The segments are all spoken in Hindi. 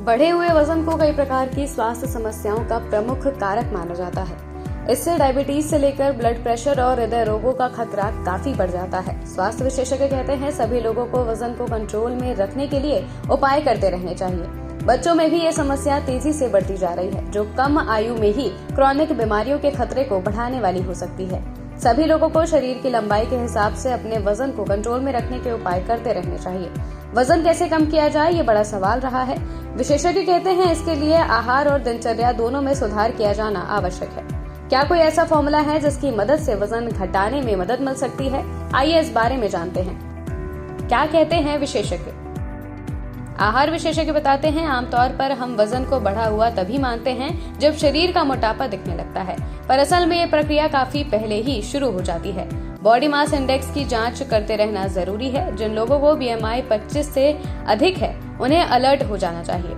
बढ़े हुए वजन को कई प्रकार की स्वास्थ्य समस्याओं का प्रमुख कारक माना जाता है। इससे डायबिटीज से लेकर ब्लड प्रेशर और हृदय रोगों का खतरा काफी बढ़ जाता है। स्वास्थ्य विशेषज्ञ कहते हैं सभी लोगों को वजन को कंट्रोल में रखने के लिए उपाय करते रहने चाहिए। बच्चों में भी ये समस्या तेजी से बढ़ती जा रही है, जो कम आयु में ही क्रॉनिक बीमारियों के खतरे को बढ़ाने वाली हो सकती है। सभी लोगों को शरीर की लंबाई के हिसाब से अपने वजन को कंट्रोल में रखने के उपाय करते रहने चाहिए। वजन कैसे कम किया जाए, ये बड़ा सवाल रहा है। विशेषज्ञ कहते हैं इसके लिए आहार और दिनचर्या दोनों में सुधार किया जाना आवश्यक है। क्या कोई ऐसा फॉर्मूला है जिसकी मदद से वजन घटाने में मदद मिल सकती है? आइए इस बारे में जानते हैं। क्या कहते हैं विशेषज्ञ? आहार विशेषज्ञ बताते हैं आमतौर पर हम वजन को बढ़ा हुआ तभी मानते हैं जब शरीर का मोटापा दिखने लगता है, पर असल में ये प्रक्रिया काफी पहले ही शुरू हो जाती है। बॉडी मास इंडेक्स की जांच करते रहना जरूरी है। जिन लोगों को BMI 25 से अधिक है उन्हें अलर्ट हो जाना चाहिए।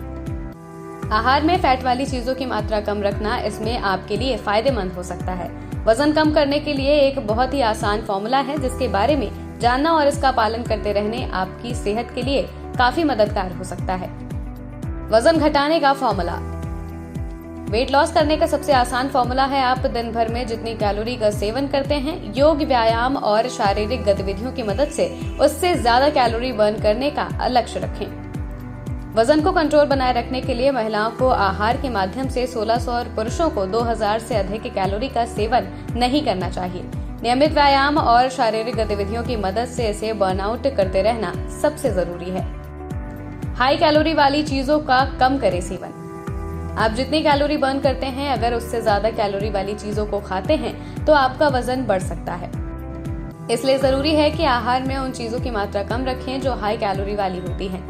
आहार में फैट वाली चीजों की मात्रा कम रखना इसमें आपके लिए फायदेमंद हो सकता है। वजन कम करने के लिए एक बहुत ही आसान फॉर्मूला है जिसके बारे में जानना और इसका पालन करते रहने आपकी सेहत के लिए काफी मददगार हो सकता है। वजन घटाने का फॉर्मूला। वेट लॉस करने का सबसे आसान फॉर्मूला है आप दिन भर में जितनी कैलोरी का सेवन करते हैं, योग, व्यायाम और शारीरिक गतिविधियों की मदद से उससे ज्यादा कैलोरी बर्न करने का लक्ष्य रखें। वजन को कंट्रोल बनाए रखने के लिए महिलाओं को आहार के माध्यम से 1600 और पुरुषों को 2000 से अधिक कैलोरी का सेवन नहीं करना चाहिए। नियमित व्यायाम और शारीरिक गतिविधियों की मदद से इसे बर्नआउट करते रहना सबसे जरूरी है। हाई कैलोरी वाली चीजों का कम करें सेवन। आप जितनी कैलोरी बर्न करते हैं, अगर उससे ज्यादा कैलोरी वाली चीजों को खाते हैं तो आपका वजन बढ़ सकता है। इसलिए जरूरी है कि आहार में उन चीजों की मात्रा कम रखें जो हाई कैलोरी वाली होती हैं।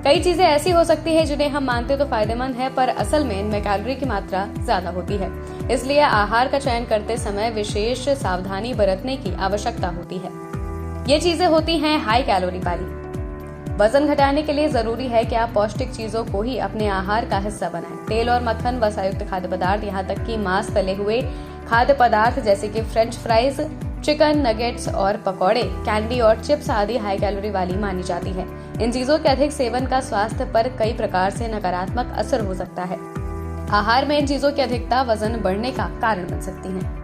कई चीजें ऐसी हो सकती है जिन्हें हम मानते तो फायदेमंद है, पर असल में इनमें कैलोरी की मात्रा ज्यादा होती है। इसलिए आहार का चयन करते समय विशेष सावधानी बरतने की आवश्यकता होती है। ये चीजें होती हैं हाई कैलोरी वाली। वजन घटाने के लिए जरूरी है कि आप पौष्टिक चीजों को ही अपने आहार का हिस्सा बनाएं। तेल और मक्खन, वसायुक्त खाद्य पदार्थ, यहाँ तक कि मांस, तले हुए खाद्य पदार्थ जैसे कि फ्रेंच फ्राइज, चिकन नगेट्स और पकौड़े, कैंडी और चिप्स आदि हाई कैलोरी वाली मानी जाती है। इन चीजों के अधिक सेवन का स्वास्थ्य पर कई प्रकार से नकारात्मक असर हो सकता है। आहार में इन चीजों की अधिकता वजन बढ़ने का कारण बन सकती है।